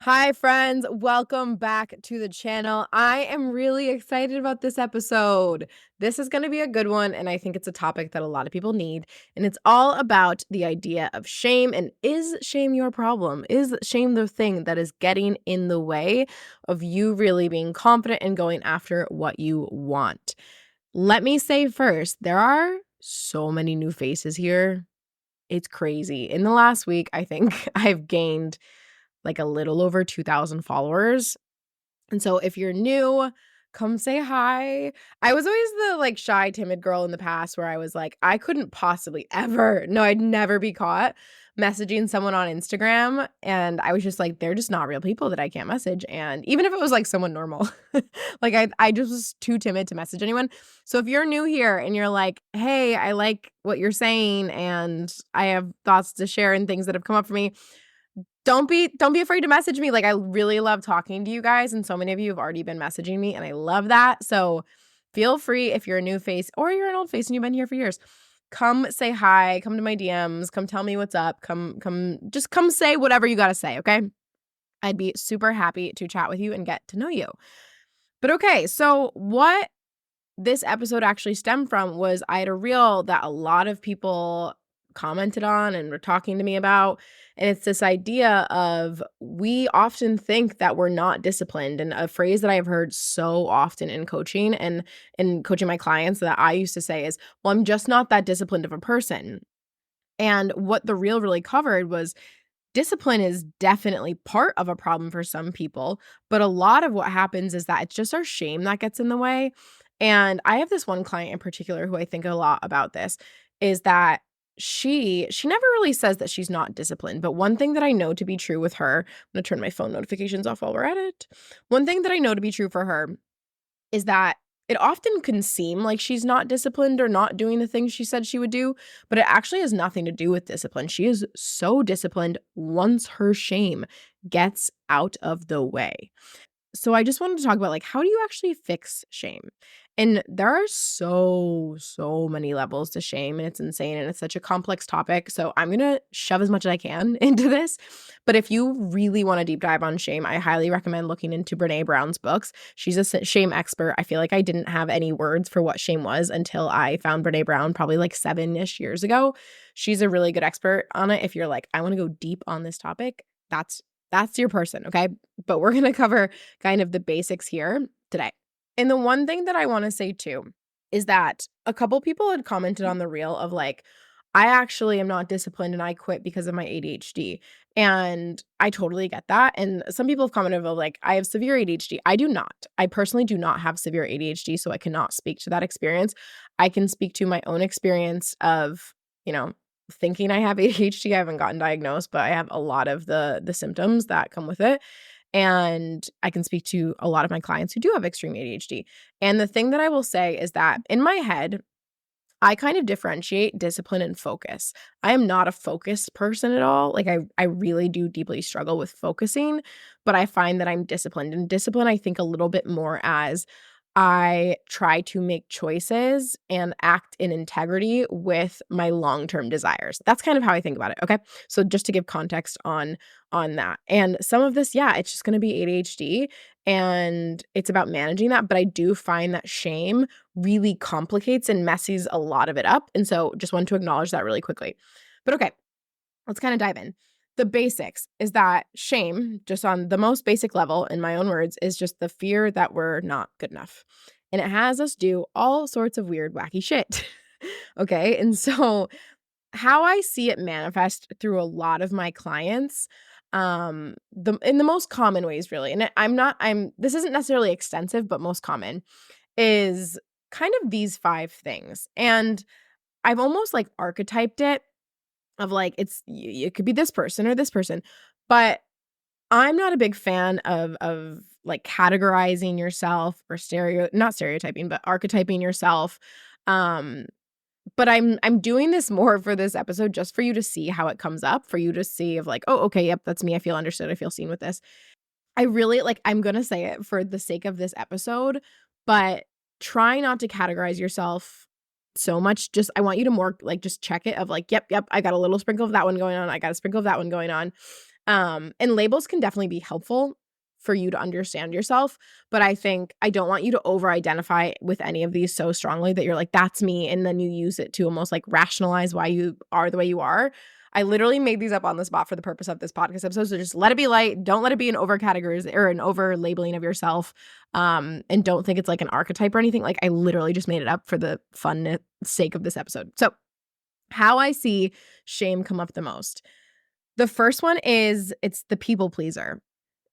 Hi, friends. Welcome back to the channel. I am really excited about this episode. This is going to be a good one, and I think it's a topic that a lot of people need. And it's all about the idea of shame. And is shame your problem? Is shame the thing that is getting in the way of you really being confident and going after what you want? Let me say first, there are so many new faces here. It's crazy. In the last week, I think I've gained like a little over 2,000 followers. And so if you're new, come say hi. I was always the like shy, timid girl in the past where I was like, I couldn't possibly ever, no, I'd never be caught messaging someone on Instagram. And I was just like, they're just not real people that I can't message. And even if it was like someone normal, like I just was too timid to message anyone. So if you're new here and you're like, hey, I like what you're saying and I have thoughts to share and things that have come up for me, don't be afraid to message me. Like, I really love talking to you guys, and so many of you have already been messaging me, and I love that. So feel free if you're a new face or you're an old face and you've been here for years. Come say hi, come to my DMs, come tell me what's up, just come say whatever you gotta say, okay? I'd be super happy to chat with you and get to know you. But okay, so what this episode actually stemmed from was I had a reel that a lot of people commented on and were talking to me about. And it's this idea of we often think that we're not disciplined. And a phrase that I've heard so often in coaching and in coaching my clients that I used to say is, well, I'm just not that disciplined of a person. And what the reel really covered was discipline is definitely part of a problem for some people, but a lot of what happens is that it's just our shame that gets in the way. And I have this one client in particular who I think a lot about this is that she never really says that she's not disciplined, but one thing that I know to be true with her, I'm going to turn my phone notifications off while we're at it. One thing that I know to be true for her is that it often can seem like she's not disciplined or not doing the things she said she would do, but it actually has nothing to do with discipline. She is so disciplined once her shame gets out of the way. So I just wanted to talk about like how do you actually fix shame? And there are so many levels to shame and it's insane and it's such a complex topic. So I'm going to shove as much as I can into this. But if you really want to deep dive on shame, I highly recommend looking into Brené Brown's books. She's a shame expert. I feel like I didn't have any words for what shame was until I found Brené Brown probably like 7-ish years ago. She's a really good expert on it. If you're like, I want to go deep on this topic, that's your person, okay? But we're going to cover kind of the basics here today. And the one thing that I want to say too is that a couple people had commented on the reel of like, I actually am not disciplined and I quit because of my ADHD. And I totally get that. And some people have commented of like, I have severe ADHD. I do not. I personally do not have severe ADHD, so I cannot speak to that experience. I can speak to my own experience of, you know, thinking I have ADHD. I haven't gotten diagnosed, but I have a lot of the symptoms that come with it. And I can speak to a lot of my clients who do have extreme ADHD. And the thing that I will say is that in my head, I kind of differentiate discipline and focus. I am not a focused person at all. Like I really do deeply struggle with focusing, but I find that I'm disciplined. And discipline, I think a little bit more as I try to make choices and act in integrity with my long-term desires. That's kind of how I think about it, okay? So just to give context on that. And some of this, yeah, it's just going to be ADHD and it's about managing that, but I do find that shame really complicates and messes a lot of it up. And so just want to acknowledge that really quickly. But okay, let's kind of dive in. The basics is that shame, just on the most basic level, in my own words, is just the fear that we're not good enough. And it has us do all sorts of weird, wacky shit. Okay. And so, how I see it manifest through a lot of my clients, the in the most common ways, really, and this isn't necessarily extensive, but most common is kind of these 5 things. And I've almost like archetyped it of like it could be this person or this person, but I'm not a big fan of like categorizing yourself or not stereotyping, but archetyping yourself. Um, but I'm doing this more for this episode just for you to see how it comes up, for you to see of like, oh, okay, yep, that's me. I feel understood. I feel seen with this. I really like I'm gonna say it for the sake of this episode, but try not to categorize yourself so much. Just I want you to more like just check it of like, yep, I got a little sprinkle of that one going on. I got a sprinkle of that one going on. And labels can definitely be helpful for you to understand yourself, but I think I don't want you to over-identify with any of these so strongly that you're like, "That's me," and then you use it to almost, like, rationalize why you are the way you are. I literally made these up on the spot for the purpose of this podcast episode, so just let it be light, don't let it be an over-categories or an over-labeling of yourself, and don't think it's, like, an archetype or anything, like, I literally just made it up for the fun sake of this episode. So, how I see shame come up the most. The first one is it's the people pleaser.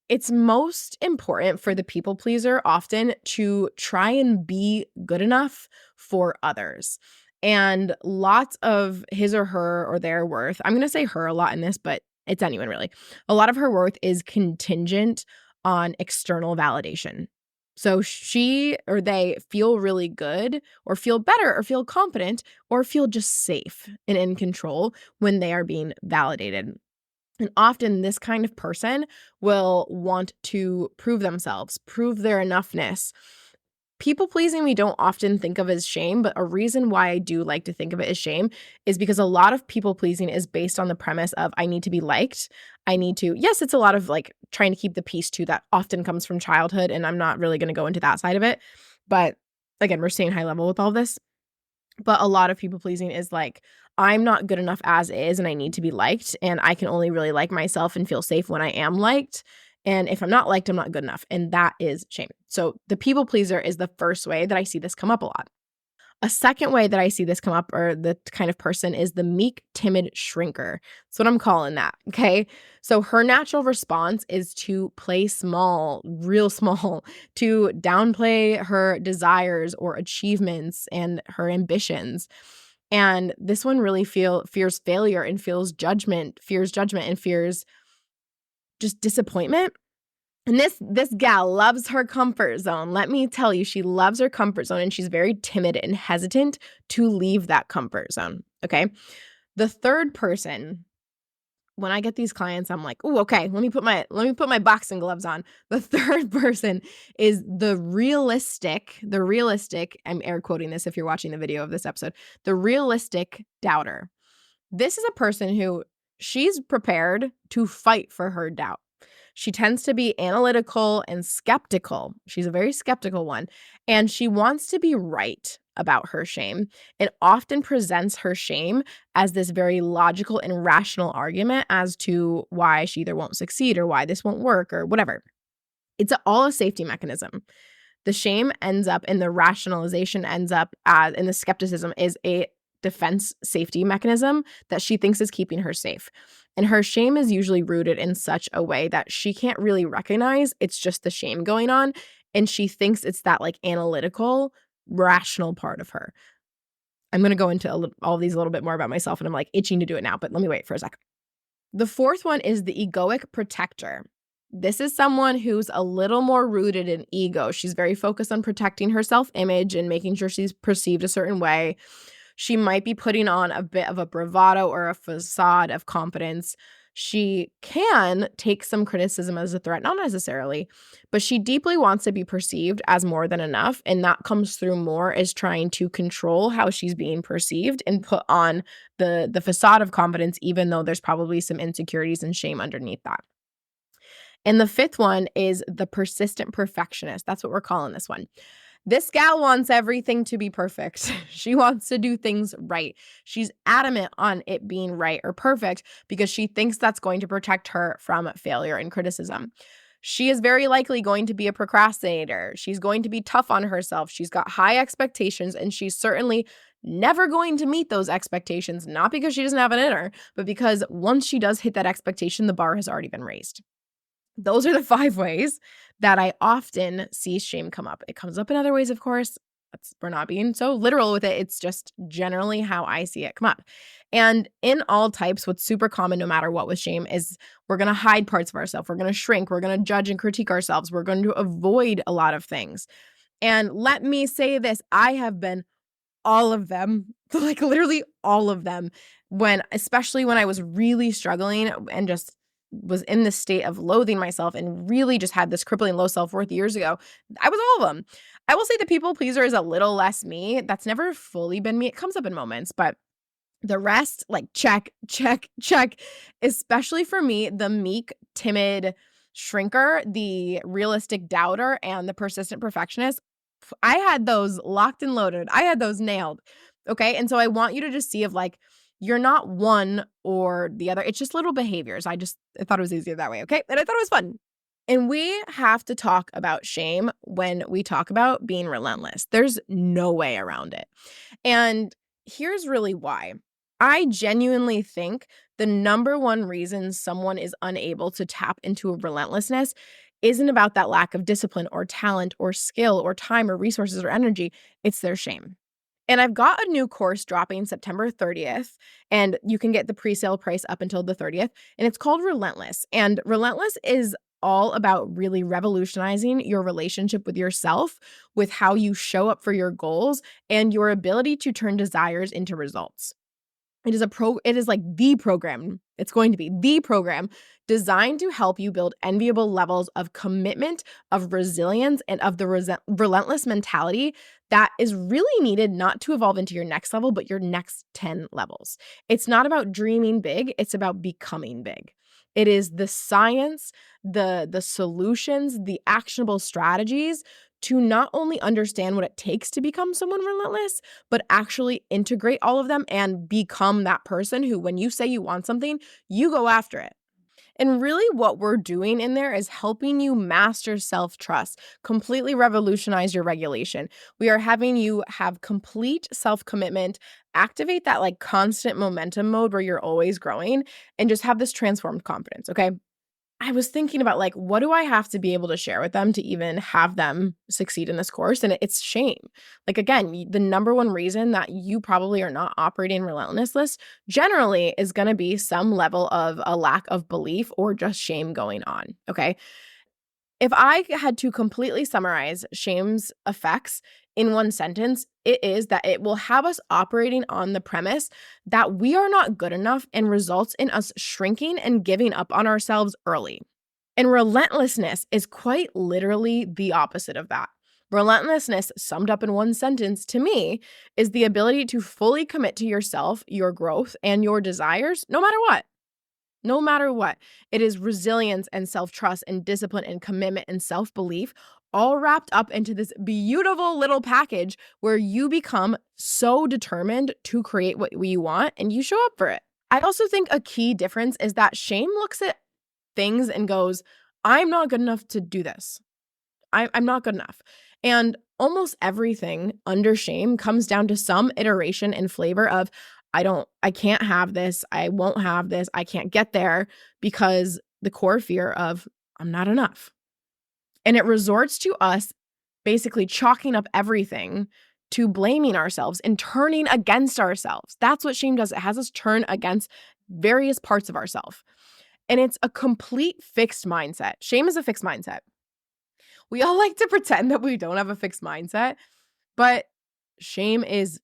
It's most important for the people pleaser often to try and be good enough for others. And lots of his or her or their worth, I'm going to say her a lot in this, but it's anyone really. A lot of her worth is contingent on external validation. So she or they feel really good or feel better or feel confident or feel just safe and in control when they are being validated. And often this kind of person will want to prove themselves, prove their enoughness. People pleasing we don't often think of as shame, but a reason why I do like to think of it as shame is because a lot of people pleasing is based on the premise of I need to be liked. I need to, yes, it's a lot of like trying to keep the peace too. That often comes from childhood, and I'm not really going to go into that side of it. But again, we're staying high level with all this. But a lot of people pleasing is like, I'm not good enough as is, and I need to be liked, and I can only really like myself and feel safe when I am liked. And if I'm not liked, I'm not good enough. And that is shame. So the people pleaser is the first way that I see this come up a lot. A second way that I see this come up, or the kind of person, is the meek, timid shrinker. That's what I'm calling that. Okay. So her natural response is to play small, real small, to downplay her desires or achievements and her ambitions. And this one really fears failure and fears judgment and fears just disappointment. And this gal loves her comfort zone. Let me tell you, she loves her comfort zone, and she's very timid and hesitant to leave that comfort zone, okay? The third person, when I get these clients, I'm like, "Ooh, okay, let me put my boxing gloves on." The third person is the realistic, I'm air quoting this if you're watching the video of this episode, the realistic doubter. This is a person who she's prepared to fight for her doubt. She tends to be analytical and skeptical. She's a very skeptical one, and she wants to be right about her shame and often presents her shame as this very logical and rational argument as to why she either won't succeed or why this won't work or whatever. It's all a safety mechanism. The shame ends up and the rationalization ends up as, and the skepticism is a defense safety mechanism that she thinks is keeping her safe. And her shame is usually rooted in such a way that she can't really recognize it's just the shame going on. And she thinks it's that like analytical, rational part of her. I'm going to go into all these a little bit more about myself, and I'm like itching to do it now, but let me wait for a second. The fourth one is the egoic protector. This is someone who's a little more rooted in ego. She's very focused on protecting her self-image and making sure she's perceived a certain way. She might be putting on a bit of a bravado or a facade of confidence. She can take some criticism as a threat, not necessarily, but she deeply wants to be perceived as more than enough. And that comes through more as trying to control how she's being perceived and put on the facade of confidence, even though there's probably some insecurities and shame underneath that. And the fifth one is the persistent perfectionist. That's what we're calling this one. This gal wants everything to be perfect. She wants to do things right. She's adamant on it being right or perfect because she thinks that's going to protect her from failure and criticism. She is very likely going to be a procrastinator. She's going to be tough on herself. She's got high expectations, and she's certainly never going to meet those expectations, not because she doesn't have it in her, but because once she does hit that expectation, the bar has already been raised. Those are the 5 ways that I often see shame come up. It comes up in other ways, of course. We're not being so literal with it. It's just generally how I see it come up. And in all types, what's super common no matter what with shame is we're going to hide parts of ourselves. We're going to shrink. We're going to judge and critique ourselves. We're going to avoid a lot of things. And let me say this, I have been all of them, like literally all of them, especially when I was really struggling and just was in this state of loathing myself and really just had this crippling low self-worth years ago. I was all of them. I will say the people pleaser is a little less me. That's never fully been me. It comes up in moments, but The rest, like, check, check, check. Especially for me, the meek, timid shrinker, the realistic doubter, and the persistent perfectionist, I had those locked and loaded. I had those nailed. Okay. And so I want you to just see, of like, you're not one or the other. It's just little behaviors. I thought it was easier that way. Okay. And I thought it was fun. And we have to talk about shame when we talk about being relentless. There's no way around it. And here's really why. I genuinely think the number one reason someone is unable to tap into a relentlessness isn't about that lack of discipline or talent or skill or time or resources or energy. It's their shame. And I've got a new course dropping September 30th, and you can get the pre-sale price up until the 30th, and it's called Relentless. And Relentless is all about really revolutionizing your relationship with yourself, with how you show up for your goals, and your ability to turn desires into results. It is like the program. It's going to be the program designed to help you build enviable levels of commitment, of resilience, and of the relentless mentality that is really needed not to evolve into your next level, but your next 10 levels. It's not about dreaming big, it's about becoming big. It is the science, the solutions, the actionable strategies to not only understand what it takes to become someone relentless, but actually integrate all of them and become that person who, when you say you want something, you go after it. And really, what we're doing in there is helping you master self trust, completely revolutionize your regulation. We are having you have complete self commitment, activate that like constant momentum mode where you're always growing, and just have this transformed confidence. Okay. I was thinking about, like, what do I have to be able to share with them to even have them succeed in this course? And it's shame. Like, again, the number one reason that you probably are not operating relentless generally is going to be some level of a lack of belief or just shame going on. Okay. If I had to completely summarize shame's effects in one sentence, it is that it will have us operating on the premise that we are not good enough and results in us shrinking and giving up on ourselves early. And relentlessness is quite literally the opposite of that. Relentlessness, summed up in one sentence to me, is the ability to fully commit to yourself, your growth, and your desires, no matter what. No matter what, it is resilience and self trust and discipline and commitment and self belief all wrapped up into this beautiful little package where you become so determined to create what you want and you show up for it. I also think a key difference is that shame looks at things and goes, I'm not good enough to do this. I'm not good enough. And almost everything under shame comes down to some iteration and flavor of, I can't have this. I won't have this. I can't get there, because the core fear of I'm not enough. And it resorts to us basically chalking up everything to blaming ourselves and turning against ourselves. That's what shame does. It has us turn against various parts of ourselves. And it's a complete fixed mindset. Shame is a fixed mindset. We all like to pretend that we don't have a fixed mindset, but shame is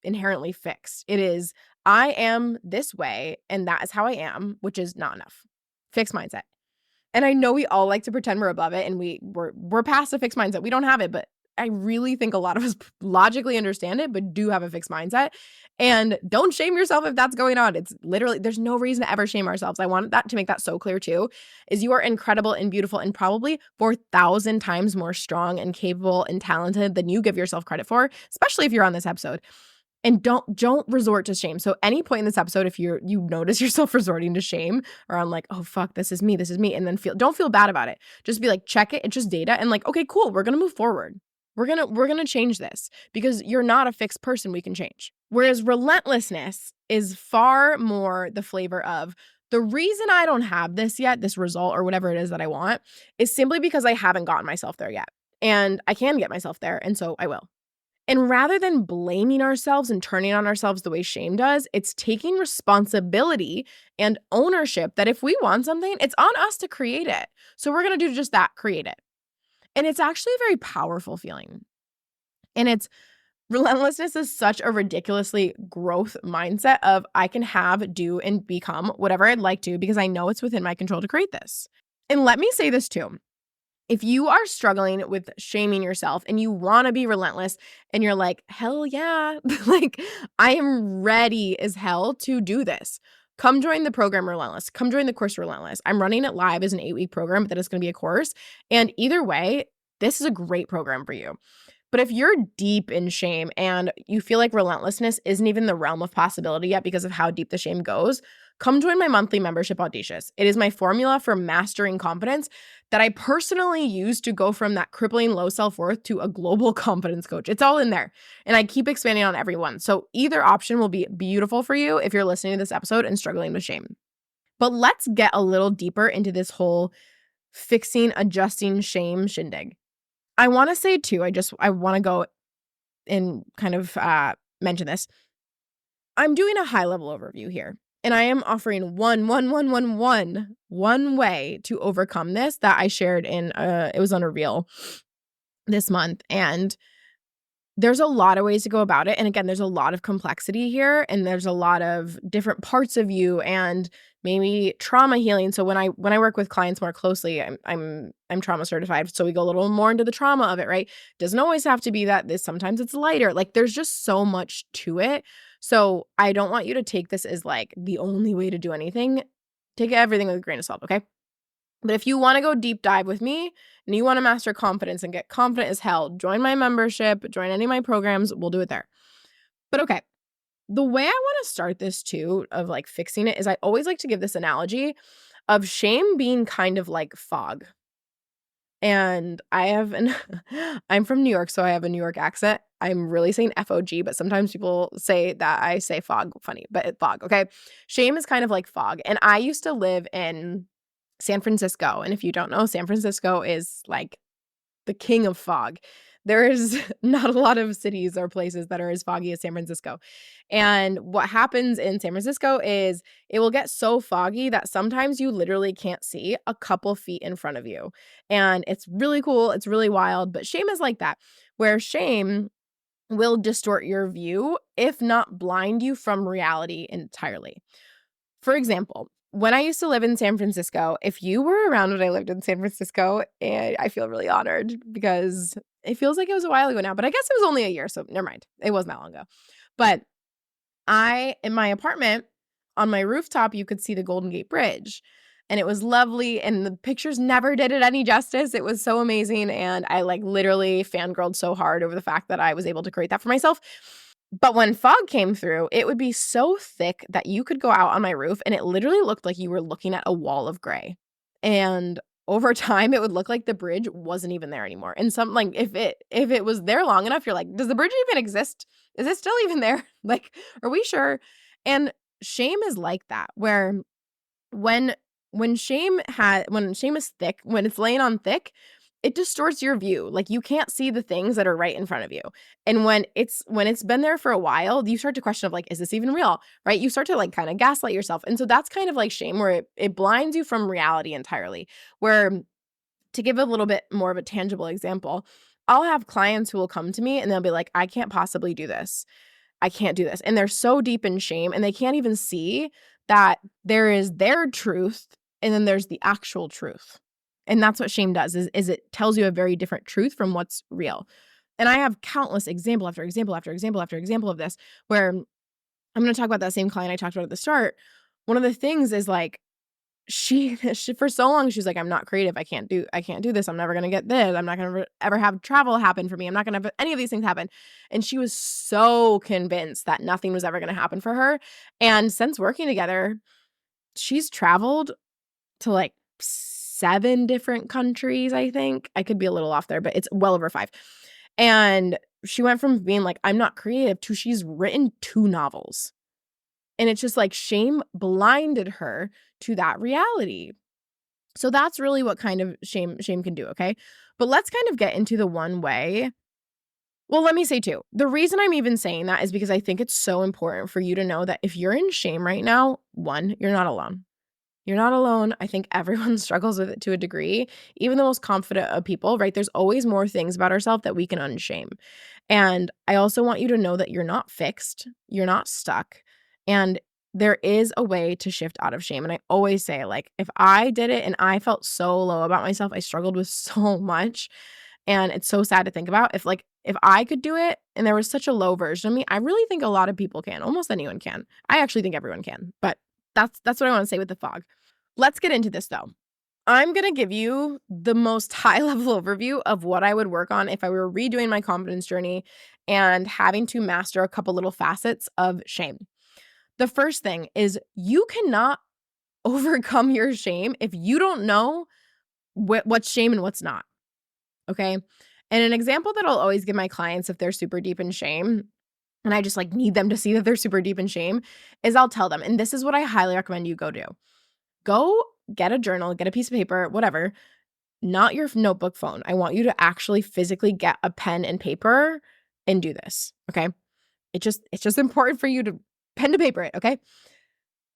inherently fixed. It is, I am this way and that is how I am, which is not enough. Fixed mindset. And I know we all like to pretend we're above it and we're past a fixed mindset. We don't have it, but I really think a lot of us logically understand it, but do have a fixed mindset. And don't shame yourself if that's going on. It's literally, there's no reason to ever shame ourselves. I want that to make that so clear too, is you are incredible and beautiful and probably 4,000 times more strong and capable and talented than you give yourself credit for, especially if you're on this episode. And don't resort to shame. So any point in this episode, if you notice yourself resorting to shame, or I'm like, oh fuck, this is me, and then don't feel bad about it. Just be like, check it. It's just data, and like, okay, cool. We're gonna move forward. We're gonna change this, because you're not a fixed person. We can change. Whereas relentlessness is far more the flavor of, the reason I don't have this yet, this result or whatever it is that I want, is simply because I haven't gotten myself there yet, and I can get myself there, and so I will. And rather than blaming ourselves and turning on ourselves the way shame does, it's taking responsibility and ownership that if we want something, it's on us to create it. So we're going to do just that, create it. And it's actually a very powerful feeling. And it's relentlessness is such a ridiculously growth mindset of, I can have, do, and become whatever I'd like to, because I know it's within my control to create this. And let me say this too. If you are struggling with shaming yourself and you want to be relentless and you're like, hell yeah, like I am ready as hell to do this. Come join the program Relentless. Come join the course Relentless. I'm running it live as an 8-week program, but then it's going to be a course. And either way, this is a great program for you. But if you're deep in shame and you feel like relentlessness isn't even the realm of possibility yet because of how deep the shame goes, come join my monthly membership, Audacious. It is my formula for mastering confidence that I personally use to go from that crippling low self-worth to a global confidence coach. It's all in there. And I keep expanding on every one. So either option will be beautiful for you if you're listening to this episode and struggling with shame. But let's get a little deeper into this whole fixing, adjusting shame shindig. I want to say too, I want to go and kind of mention this. I'm doing a high level overview here, and I am offering one way to overcome this that I shared in it was on a reel this month, and there's a lot of ways to go about it. And again, there's a lot of complexity here, and there's a lot of different parts of you and maybe trauma healing. So when I work with clients more closely, I'm trauma certified. So we go a little more into the trauma of it, right? Doesn't always have to be that this, sometimes it's lighter. Like there's just so much to it. So I don't want you to take this as like the only way to do anything. Take everything with a grain of salt, okay? But if you want to go deep dive with me and you want to master confidence and get confident as hell, join my membership, join any of my programs, we'll do it there. But okay, the way I want to start this too, of like fixing it, is I always like to give this analogy of shame being kind of like fog. And I'm from New York, so I have a New York accent. I'm really saying FOG, but sometimes people say that I say fog funny, but it's fog, okay? Shame is kind of like fog. And I used to live in San Francisco. And if you don't know, San Francisco is like the king of fog. There is not a lot of cities or places that are as foggy as San Francisco. And what happens in San Francisco is it will get so foggy that sometimes you literally can't see a couple feet in front of you. And it's really cool. It's really wild. But shame is like that, where shame will distort your view, if not blind you from reality entirely. For example, when I used to live in San Francisco, if you were around when I lived in San Francisco, and I feel really honored because it feels like it was a while ago now, but I guess it was only a year, so never mind. It wasn't that long ago. But in my apartment, on my rooftop, you could see the Golden Gate Bridge. And it was lovely, and the pictures never did it any justice. It was so amazing, and I like literally fangirled so hard over the fact that I was able to create that for myself. But when fog came through, it would be so thick that you could go out on my roof and it literally looked like you were looking at a wall of gray. And over time, it would look like the bridge wasn't even there anymore. And some like if it was there long enough, you're like, does the bridge even exist? Is it still even there? Like, are we sure? And shame is like that, where when shame is thick, when it's laying on thick, it distorts your view. Like you can't see the things that are right in front of you. And when it's been there for a while, you start to question of like, is this even real? Right? You start to like kind of gaslight yourself. And so that's kind of like shame, where it blinds you from reality entirely. Where, to give a little bit more of a tangible example, I'll have clients who will come to me and they'll be like, I can't possibly do this. I can't do this. And they're so deep in shame and they can't even see that there is their truth and then there's the actual truth. And that's what shame does, is it tells you a very different truth from what's real. And I have countless example after example after example after example of this, where I'm going to talk about that same client I talked about at the start. One of the things is like, she for so long, she's like, I'm not creative. I can't do this. I'm never going to get this. I'm not going to ever have travel happen for me. I'm not going to have any of these things happen. And she was so convinced that nothing was ever going to happen for her. And since working together, she's traveled to like 7 different countries, I think. I could be a little off there, but it's well over 5. And she went from being like, I'm not creative, to she's written 2 novels. And it's just like shame blinded her to that reality. So that's really what kind of shame can do, okay? But let's kind of get into the one way. Well, let me say too, the reason I'm even saying that is because I think it's so important for you to know that if you're in shame right now, one, you're not alone. You're not alone. I think everyone struggles with it to a degree, even the most confident of people, right? There's always more things about ourselves that we can unshame. And I also want you to know that you're not fixed. You're not stuck. And there is a way to shift out of shame. And I always say, like, if I did it and I felt so low about myself, I struggled with so much. And it's so sad to think about. If I could do it and there was such a low version of me, I really think a lot of people can. Almost anyone can. I actually think everyone can. But that's what I want to say with the fog. Let's get into this though. I'm going to give you the most high-level overview of what I would work on if I were redoing my confidence journey and having to master a couple little facets of shame. The first thing is you cannot overcome your shame if you don't know what's shame and what's not, okay? And an example that I'll always give my clients if they're super deep in shame, and I just like need them to see that they're super deep in shame, is I'll tell them, and this is what I highly recommend you go do. Go get a journal, get a piece of paper, whatever, not your notebook phone. I want you to actually physically get a pen and paper and do this, okay? It's just important for you to pen to paper it, okay?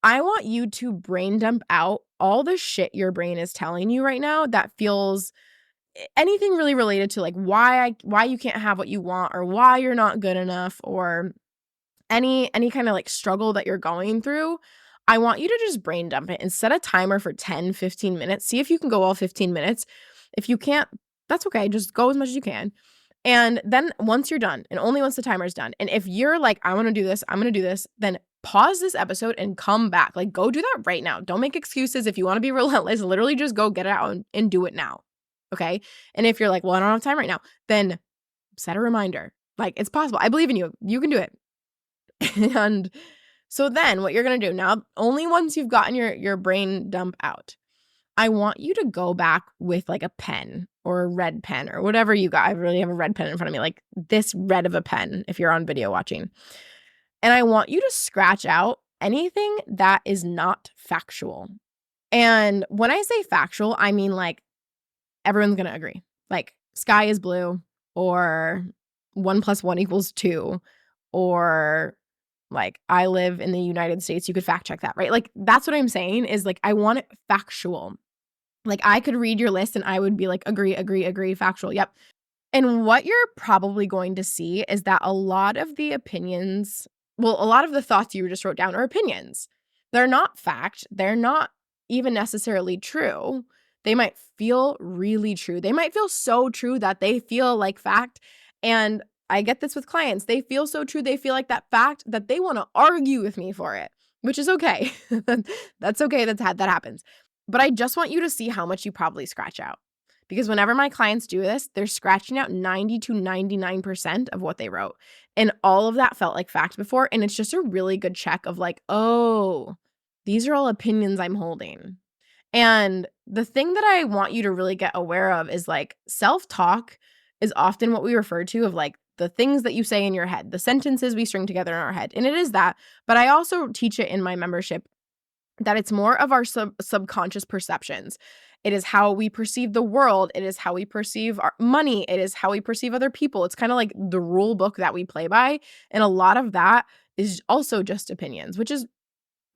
I want you to brain dump out all the shit your brain is telling you right now that feels anything really related to like why you can't have what you want or why you're not good enough or any kind of like struggle that you're going through. I want you to just brain dump it and set a timer for 10, 15 minutes. See if you can go all 15 minutes. If you can't, that's okay. Just go as much as you can. And then once you're done, and only once the timer's done, and if you're like, I want to do this, I'm going to do this, then pause this episode and come back. Like, go do that right now. Don't make excuses. If you want to be relentless, literally just go get it out and do it now. Okay. And if you're like, well, I don't have time right now, then set a reminder. Like, it's possible. I believe in you. You can do it. And so then what you're going to do now, only once you've gotten your brain dump out, I want you to go back with like a pen or a red pen or whatever you got. I really have a red pen in front of me, like this red of a pen if you're on video watching. And I want you to scratch out anything that is not factual. And when I say factual, I mean like everyone's going to agree. Like sky is blue or 1 + 1 = 2 or like I live in the United States. You could fact check that, right? Like that's what I'm saying is like I want it factual. Like I could read your list and I would be like, agree, factual. Yep. And what you're probably going to see is that a lot of the opinions, well, a lot of the thoughts you just wrote down are opinions. They're not fact. They're not even necessarily true. They might feel really true. They might feel so true that they feel like fact. And I get this with clients. They feel so true. They feel like that fact that they want to argue with me for it, which is okay. That's okay. That happens. But I just want you to see how much you probably scratch out. Because whenever my clients do this, they're scratching out 90 to 99% of what they wrote. And all of that felt like fact before. And it's just a really good check of like, oh, these are all opinions I'm holding. And the thing that I want you to really get aware of is like self-talk is often what we refer to of like the things that you say in your head, the sentences we string together in our head. And it is that. But I also teach it in my membership that it's more of our subconscious perceptions. It is how we perceive the world. It is how we perceive our money. It is how we perceive other people. It's kind of like the rule book that we play by. And a lot of that is also just opinions, which is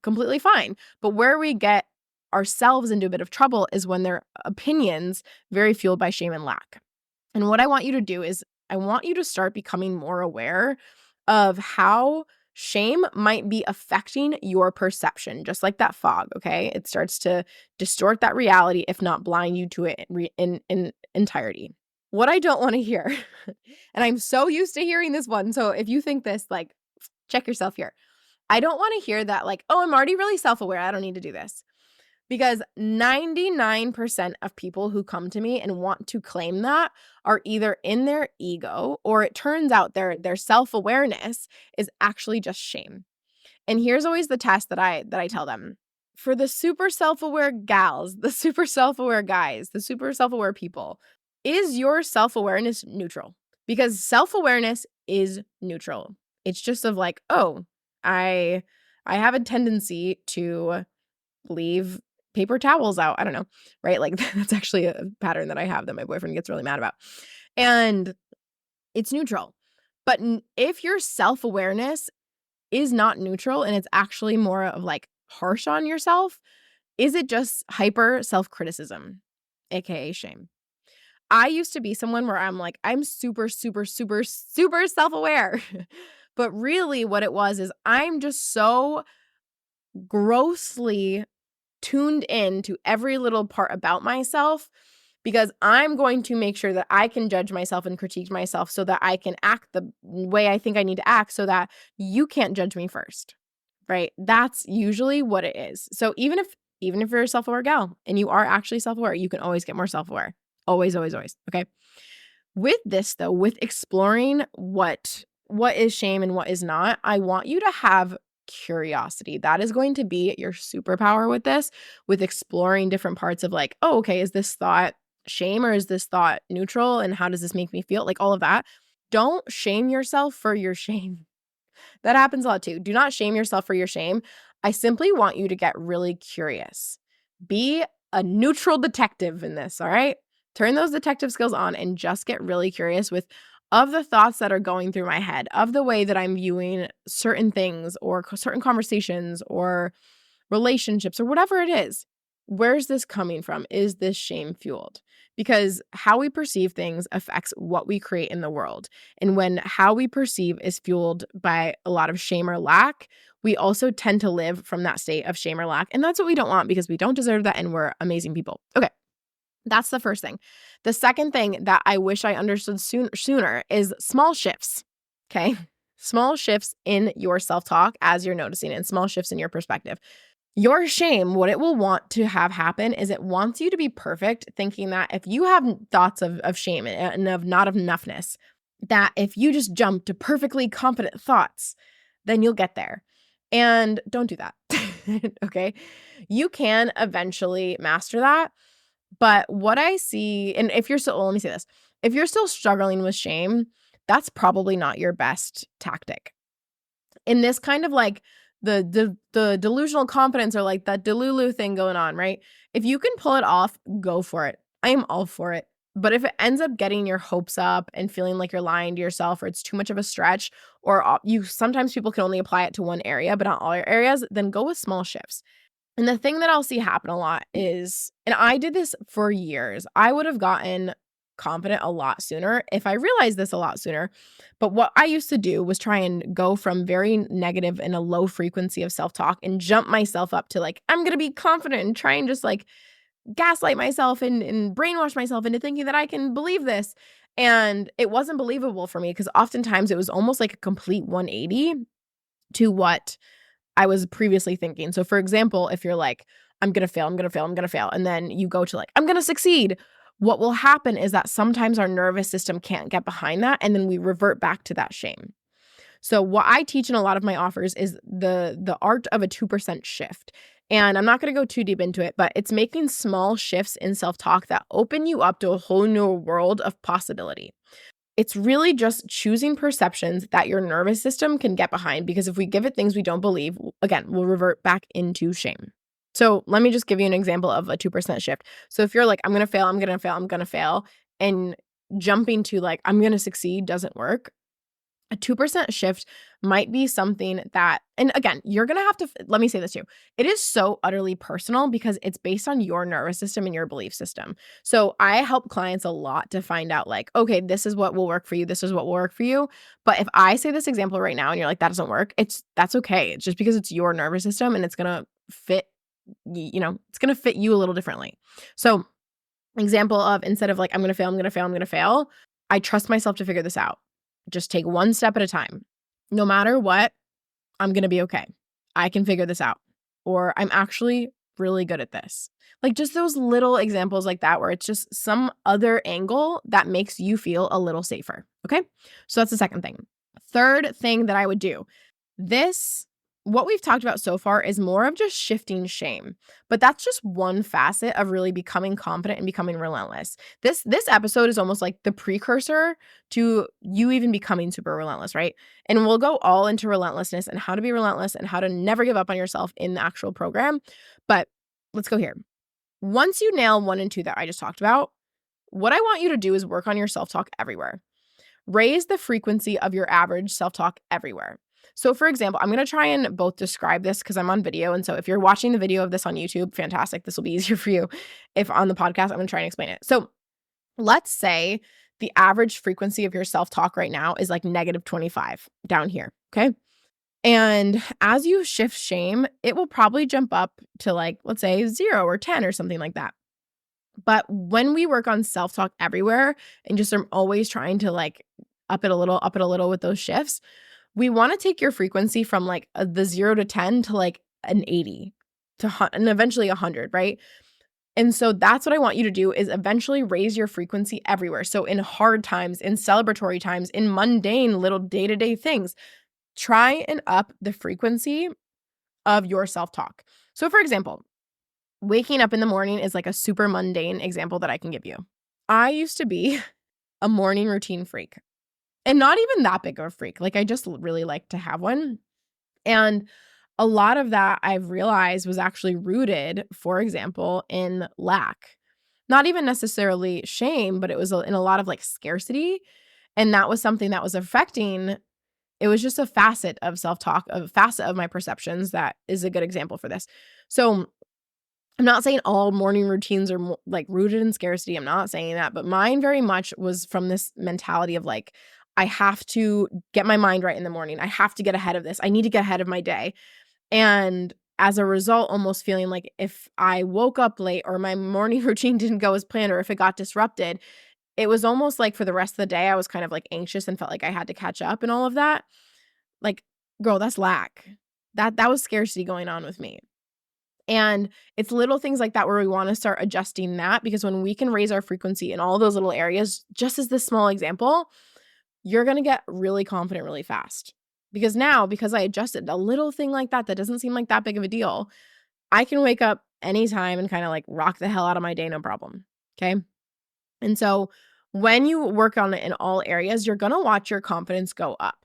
completely fine. But where we get ourselves into a bit of trouble is when they're opinions very fueled by shame and lack. And what I want you to do is I want you to start becoming more aware of how shame might be affecting your perception, just like that fog, okay? It starts to distort that reality, if not blind you to it in entirety. What I don't want to hear, and I'm so used to hearing this one, so if you think this, like, check yourself here. I don't want to hear that, like, oh, I'm already really self-aware. I don't need to do this. Because 99% of people who come to me and want to claim that are either in their ego or it turns out their self-awareness is actually just shame. And here's always the test that I tell them. For the super self-aware gals, the super self-aware guys, the super self-aware people, is your self-awareness neutral? Because self-awareness is neutral. It's just of like, oh, I have a tendency to leave paper towels out. I don't know, right? Like that's actually a pattern that I have that my boyfriend gets really mad about. And it's neutral. But if your self-awareness is not neutral and it's actually more of like harsh on yourself, is it just hyper self-criticism, aka shame? I used to be someone where I'm like, I'm super, super, super, super self-aware. But really what it was is I'm just so grossly tuned in to every little part about myself because I'm going to make sure that I can judge myself and critique myself so that I can act the way I think I need to act so that you can't judge me first, right? That's usually what it is. So even if you're a self-aware gal and you are actually self-aware, you can always get more self-aware. Always, always, always. Okay. With this though, with exploring what is shame and what is not, I want you to have curiosity. That is going to be your superpower with this, with exploring different parts of like, oh, okay, is this thought shame or is this thought neutral? And how does this make me feel? Like all of that. Don't shame yourself for your shame. That happens a lot too. Do not shame yourself for your shame. I simply want you to get really curious. Be a neutral detective in this, all right? Turn those detective skills on and just get really curious with of the thoughts that are going through my head, of the way that I'm viewing certain things or certain conversations or relationships or whatever it is. Where's this coming from? Is this shame fueled? Because how we perceive things affects what we create in the world. And when how we perceive is fueled by a lot of shame or lack, we also tend to live from that state of shame or lack. And that's what we don't want because we don't deserve that and we're amazing people. Okay. That's the first thing. The second thing that I wish I understood sooner is small shifts. Okay. Small shifts in your self-talk as you're noticing it, and small shifts in your perspective. Your shame, what it will want to have happen is it wants you to be perfect, thinking that if you have thoughts of shame and of not enoughness, that if you just jump to perfectly confident thoughts, then you'll get there. And don't do that. Okay. You can eventually master that. But what I see, and if you're still, well, let me say this, if you're still struggling with shame, that's probably not your best tactic. In this kind of like the delusional confidence or like that delulu thing going on, right? If you can pull it off, go for it. I am all for it. But if it ends up getting your hopes up and feeling like you're lying to yourself or it's too much of a stretch or you sometimes people can only apply it to one area, but not all your areas, then go with small shifts. And the thing that I'll see happen a lot is, and I did this for years, I would have gotten confident a lot sooner if I realized this a lot sooner. But what I used to do was try and go from very negative and a low frequency of self-talk and jump myself up to like, I'm going to be confident and try and just like gaslight myself and brainwash myself into thinking that I can believe this. And it wasn't believable for me because oftentimes it was almost like a complete 180 to what I was previously thinking. So for example, if you're like, I'm going to fail, I'm going to fail, I'm going to fail, and then you go to like, I'm going to succeed. What will happen is that sometimes our nervous system can't get behind that. And then we revert back to that shame. So what I teach in a lot of my offers is the art of a 2% shift. And I'm not going to go too deep into it, but it's making small shifts in self-talk that open you up to a whole new world of possibility. It's really just choosing perceptions that your nervous system can get behind, because if we give it things we don't believe, again, we'll revert back into shame. So let me just give you an example of a 2% shift. So if you're like, I'm going to fail, I'm going to fail, I'm going to fail, and jumping to like, I'm going to succeed doesn't work. A 2% shift might be something that, and again, you're going to have to, let me say this too. It is so utterly personal because it's based on your nervous system and your belief system. So I help clients a lot to find out like, okay, this is what will work for you. This is what will work for you. But if I say this example right now and you're like, that doesn't work, that's okay. It's just because it's your nervous system and it's going to fit, it's going to fit you a little differently. So example of instead of like, I'm going to fail, I'm going to fail, I'm going to fail, I trust myself to figure this out. Just take one step at a time. No matter what, I'm going to be okay. I can figure this out. Or I'm actually really good at this. Like just those little examples like that where it's just some other angle that makes you feel a little safer. Okay. So that's the second thing. Third thing that I would do. What we've talked about so far is more of just shifting shame, but that's just one facet of really becoming confident and becoming relentless. This episode is almost like the precursor to you even becoming super relentless, right? And we'll go all into relentlessness and how to be relentless and how to never give up on yourself in the actual program. But let's go here. Once you nail 1 and 2 that I just talked about, what I want you to do is work on your self-talk everywhere. Raise the frequency of your average self-talk everywhere. So for example, I'm going to try and both describe this because I'm on video. And so if you're watching the video of this on YouTube, fantastic. This will be easier for you. If on the podcast, I'm going to try and explain it. So let's say the average frequency of your self-talk right now is like -25 down here. Okay. And as you shift shame, it will probably jump up to like, let's say 0 or 10 or something like that. But when we work on self-talk everywhere and just are always trying to like up it a little with those shifts, we wanna take your frequency from like, the 0 to 10 to like an 80 and eventually 100, right? And so that's what I want you to do is eventually raise your frequency everywhere. So in hard times, in celebratory times, in mundane little day-to-day things, try and up the frequency of your self-talk. So for example, waking up in the morning is like a super mundane example that I can give you. I used to be a morning routine freak, and not even that big of a freak. Like I just really like to have one. And a lot of that I've realized was actually rooted, for example, in lack. Not even necessarily shame, but it was in a lot of like scarcity. And that was something that was affecting. It was just a facet of self-talk, a facet of my perceptions that is a good example for this. So I'm not saying all morning routines are like rooted in scarcity. I'm not saying that, but mine very much was from this mentality of like, I have to get my mind right in the morning. I have to get ahead of this. I need to get ahead of my day. And as a result, almost feeling like if I woke up late or my morning routine didn't go as planned or if it got disrupted, it was almost like for the rest of the day, I was kind of like anxious and felt like I had to catch up and all of that. Like, girl, that's lack. That was scarcity going on with me. And it's little things like that where we wanna start adjusting that, because when we can raise our frequency in all those little areas, just as this small example, you're gonna get really confident really fast. Because now, because I adjusted a little thing like that, that doesn't seem like that big of a deal, I can wake up anytime and kinda like rock the hell out of my day, no problem, okay? And so when you work on it in all areas, you're gonna watch your confidence go up.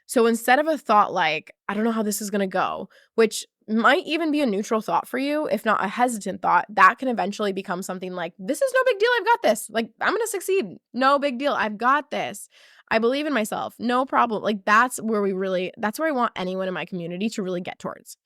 So instead of a thought like, I don't know how this is going to go, which might even be a neutral thought for you, if not a hesitant thought, that can eventually become something like, this is no big deal. I've got this. Like, I'm going to succeed. No big deal. I've got this. I believe in myself. No problem. Like, that's where I want anyone in my community to really get towards.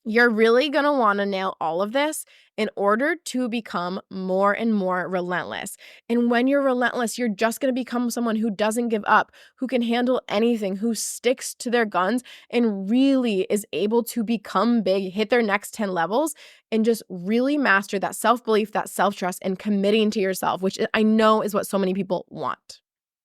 You're really going to want to nail all of this in order to become more and more relentless. And when you're relentless, you're just going to become someone who doesn't give up, who can handle anything, who sticks to their guns and really is able to become big, hit their next 10 levels, and just really master that self-belief, that self-trust, and committing to yourself, which I know is what so many people want.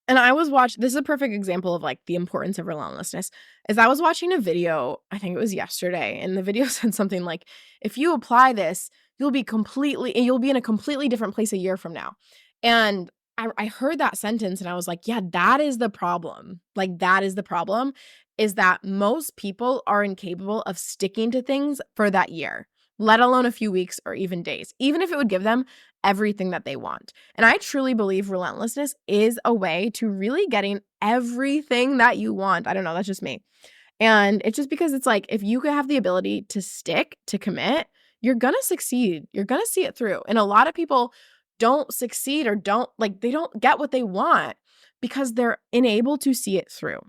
And this is a perfect example of, like, the importance of relentlessness, is I was watching a video, I think it was yesterday, and the video said something like, "If you apply this, you'll be in a completely different place a year from now." And I heard that sentence and I was like, "Yeah, that is the problem." Like, that is the problem, is that most people are incapable of sticking to things for that year, let alone a few weeks or even days, even if it would give them everything that they want. And I truly believe relentlessness is a way to really getting everything that you want. I don't know, that's just me. And it's just because it's like, if you could have the ability to stick, to commit, you're gonna succeed. You're gonna see it through. And a lot of people don't succeed or they don't get what they want because they're unable to see it through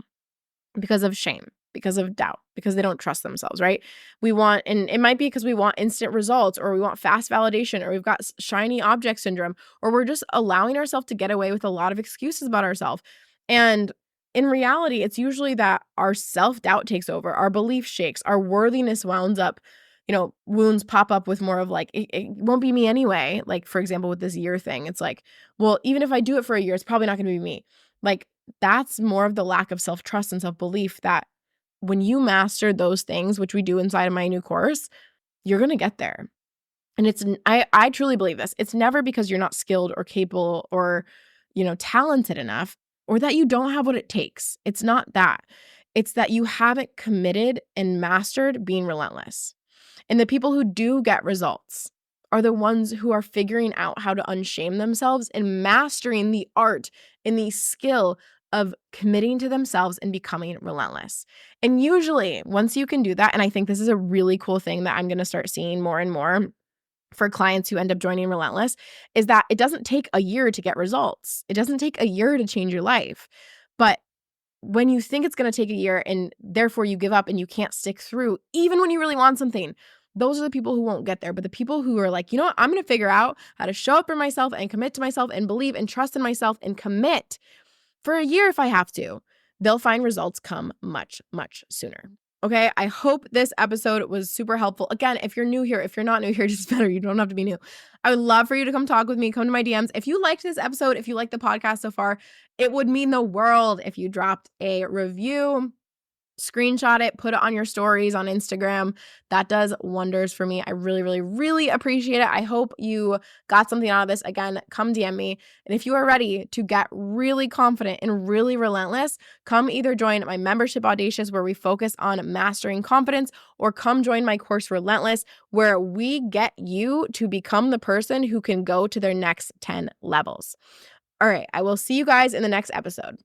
because of shame, because of doubt, because they don't trust themselves, right? And it might be because we want instant results, or we want fast validation, or we've got shiny object syndrome, or we're just allowing ourselves to get away with a lot of excuses about ourselves. And in reality, it's usually that our self-doubt takes over, our belief shakes, our worthiness wounds up, wounds pop up with more of like, it won't be me anyway. Like, for example, with this year thing, it's like, well, even if I do it for a year, it's probably not going to be me. Like, that's more of the lack of self-trust and self-belief that when you master those things, which we do inside of my new course, you're going to get there. And I truly believe this. It's never because you're not skilled or capable or, talented enough, or that you don't have what it takes. It's not that. It's that you haven't committed and mastered being relentless. And the people who do get results are the ones who are figuring out how to unshame themselves and mastering the art and the skill of committing to themselves and becoming relentless. And usually, once you can do that, and I think this is a really cool thing that I'm going to start seeing more and more for clients who end up joining Relentless, is that it doesn't take a year to get results. It doesn't take a year to change your life. But when you think it's going to take a year and therefore you give up and you can't stick through, even when you really want something, those are the people who won't get there. But the people who are like, you know what, I'm going to figure out how to show up for myself and commit to myself and believe and trust in myself and commit for a year if I have to, they'll find results come much, much sooner. Okay, I hope this episode was super helpful. Again, if you're new here, if you're not new here, just better. You don't have to be new. I would love for you to come talk with me, come to my DMs. If you liked this episode, if you liked the podcast so far, it would mean the world if you dropped a review. Screenshot it, put it on your stories on Instagram. That does wonders for me. I really, really, really appreciate it. I hope you got something out of this. Again, come DM me. And if you are ready to get really confident and really relentless, come either join my membership Audacious, where we focus on mastering confidence, or come join my course Relentless, where we get you to become the person who can go to their next 10 levels. All right, I will see you guys in the next episode.